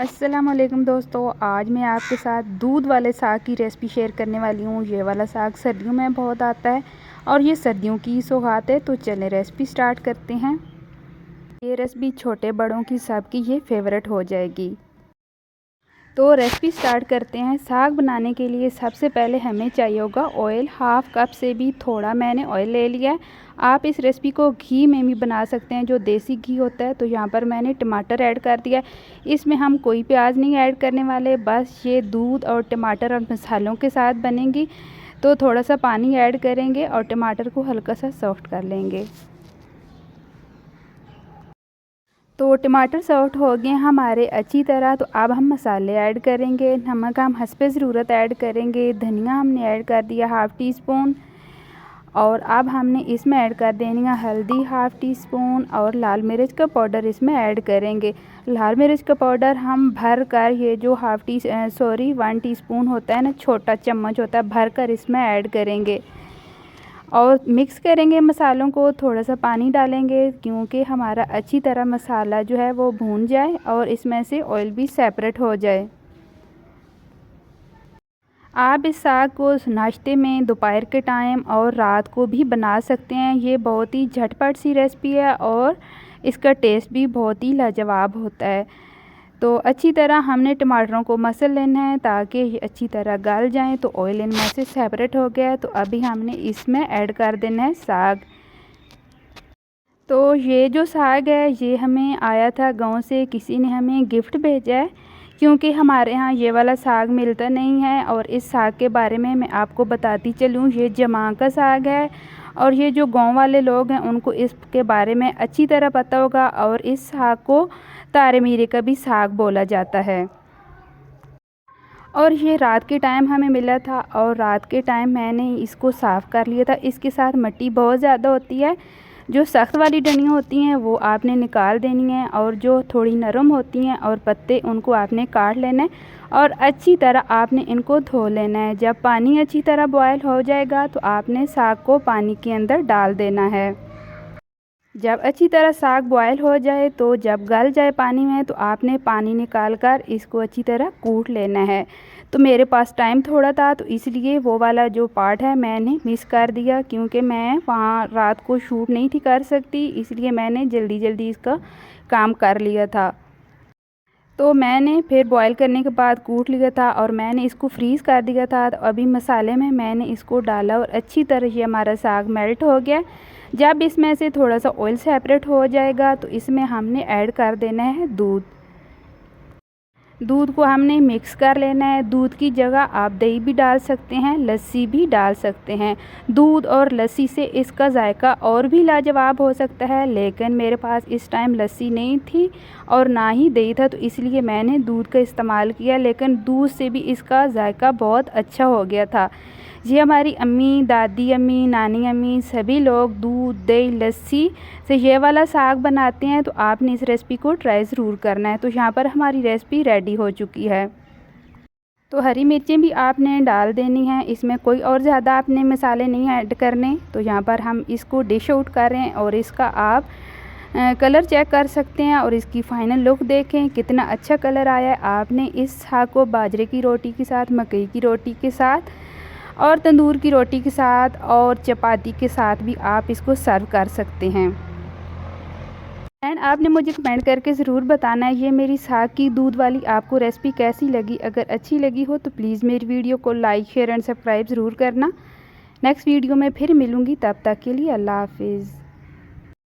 अस्सलामुअलैकुम दोस्तों, आज मैं आपके साथ दूध वाले साग की रेसिपी शेयर करने वाली हूँ। ये वाला साग सर्दियों में बहुत आता है और ये सर्दियों की सौगात है। तो चलें रेसिपी स्टार्ट करते हैं। ये रेसिपी छोटे बड़ों की सबकी ये फेवरेट हो जाएगी। तो रेसिपी स्टार्ट करते हैं। साग बनाने के लिए सबसे पहले हमें चाहिए होगा ऑयल। हाफ़ कप से भी थोड़ा मैंने ऑयल ले लिया है। आप इस रेसिपी को घी में भी बना सकते हैं, जो देसी घी होता है। तो यहाँ पर मैंने टमाटर ऐड कर दिया। इसमें हम कोई प्याज नहीं ऐड करने वाले, बस ये दूध और टमाटर और मसालों के साथ बनेंगी। तो थोड़ा सा पानी ऐड करेंगे और टमाटर को हल्का सा सॉफ्ट कर लेंगे। तो टमाटर सॉफ्ट हो गए हमारे अच्छी तरह। तो अब हम मसाले ऐड करेंगे। नमक हम हस्बे ज़रूरत ऐड करेंगे। धनिया हमने ऐड कर दिया हाफ़ टी स्पून। और अब हमने इसमें ऐड कर देनी है हल्दी हाफ़ टी स्पून और लाल मिर्च का पाउडर इसमें ऐड करेंगे। लाल मिर्च का पाउडर हम भर कर, ये जो 1 टीस्पून होता है ना, छोटा चम्मच होता है, भर कर इसमें ऐड करेंगे और मिक्स करेंगे मसालों को। थोड़ा सा पानी डालेंगे क्योंकि हमारा अच्छी तरह मसाला जो है वो भून जाए और इसमें से ऑयल भी सेपरेट हो जाए। आप इस साग को नाश्ते में, दोपहर के टाइम और रात को भी बना सकते हैं। ये बहुत ही झटपट सी रेसिपी है और इसका टेस्ट भी बहुत ही लाजवाब होता है। तो अच्छी तरह हमने टमाटरों को मसल लेना है ताकि ये अच्छी तरह गल जाएं। तो ऑयल इनमें से सेपरेट हो गया है। तो अभी हमने इसमें ऐड कर देना है साग। तो ये जो साग है ये हमें आया था गांव से, किसी ने हमें गिफ्ट भेजा है क्योंकि हमारे यहाँ ये वाला साग मिलता नहीं है। और इस साग के बारे में मैं आपको बताती चलूँ, ये जमा का साग है और ये जो गांव वाले लोग हैं उनको इसके बारे में अच्छी तरह पता होगा। और इस साग को तारे मीरे का भी साग बोला जाता है। और ये रात के टाइम हमें मिला था और रात के टाइम मैंने इसको साफ़ कर लिया था। इसके साथ मिट्टी बहुत ज़्यादा होती है। जो सख्त वाली डंडियाँ होती हैं वो आपने निकाल देनी है और जो थोड़ी नरम होती हैं और पत्ते, उनको आपने काट लेना है और अच्छी तरह आपने इनको धो लेना है। जब पानी अच्छी तरह बॉयल हो जाएगा तो आपने साग को पानी के अंदर डाल देना है। जब अच्छी तरह साग बॉयल हो जाए, तो जब गल जाए पानी में, तो आपने पानी निकाल कर इसको अच्छी तरह कूट लेना है। तो मेरे पास टाइम थोड़ा था तो इसलिए वो वाला जो पार्ट है मैंने मिस कर दिया, क्योंकि मैं वहाँ रात को शूट नहीं थी कर सकती, इसलिए मैंने जल्दी जल्दी इसका काम कर लिया था। तो मैंने फिर बॉईल करने के बाद कूट लिया था और मैंने इसको फ्रीज़ कर दिया था। तो अभी मसाले में मैंने इसको डाला और अच्छी तरह ये हमारा साग मेल्ट हो गया। जब इसमें से थोड़ा सा ऑयल सेपरेट हो जाएगा तो इसमें हमने ऐड कर देना है दूध। दूध को हमने मिक्स कर लेना है। दूध की जगह आप दही भी डाल सकते हैं, लस्सी भी डाल सकते हैं। दूध और लस्सी से इसका जायका और भी लाजवाब हो सकता है, लेकिन मेरे पास इस टाइम लस्सी नहीं थी और ना ही दही था, तो इसलिए मैंने दूध का इस्तेमाल किया। लेकिन दूध से भी इसका जायका बहुत अच्छा हो गया था। ये हमारी अम्मी, दादी अम्मी, नानी अम्मी सभी लोग दूध, दही, लस्सी से ये वाला साग बनाते हैं। तो आपने इस रेसिपी को ट्राई ज़रूर करना है। तो यहाँ पर हमारी रेसिपी रेडी हो चुकी है। तो हरी मिर्चें भी आपने डाल देनी है। इसमें कोई और ज़्यादा आपने मसाले नहीं ऐड करने। तो यहाँ पर हम इसको डिश आउट कर रहे हैं और इसका आप कलर चेक कर सकते हैं और इसकी फ़ाइनल लुक देखें कितना अच्छा कलर आया है। आपने इस साग को बाजरे की रोटी के साथ, मकई की रोटी के साथ और तंदूर की रोटी के साथ और चपाती के साथ भी आप इसको सर्व कर सकते हैं। एंड आपने मुझे कमेंट करके ज़रूर बताना है ये मेरी साग की दूध वाली आपको रेसिपी कैसी लगी। अगर अच्छी लगी हो तो प्लीज़ मेरी वीडियो को लाइक, शेयर एंड सब्सक्राइब ज़रूर करना। नेक्स्ट वीडियो में फिर मिलूँगी, तब तक के लिए अल्लाह हाफिज़।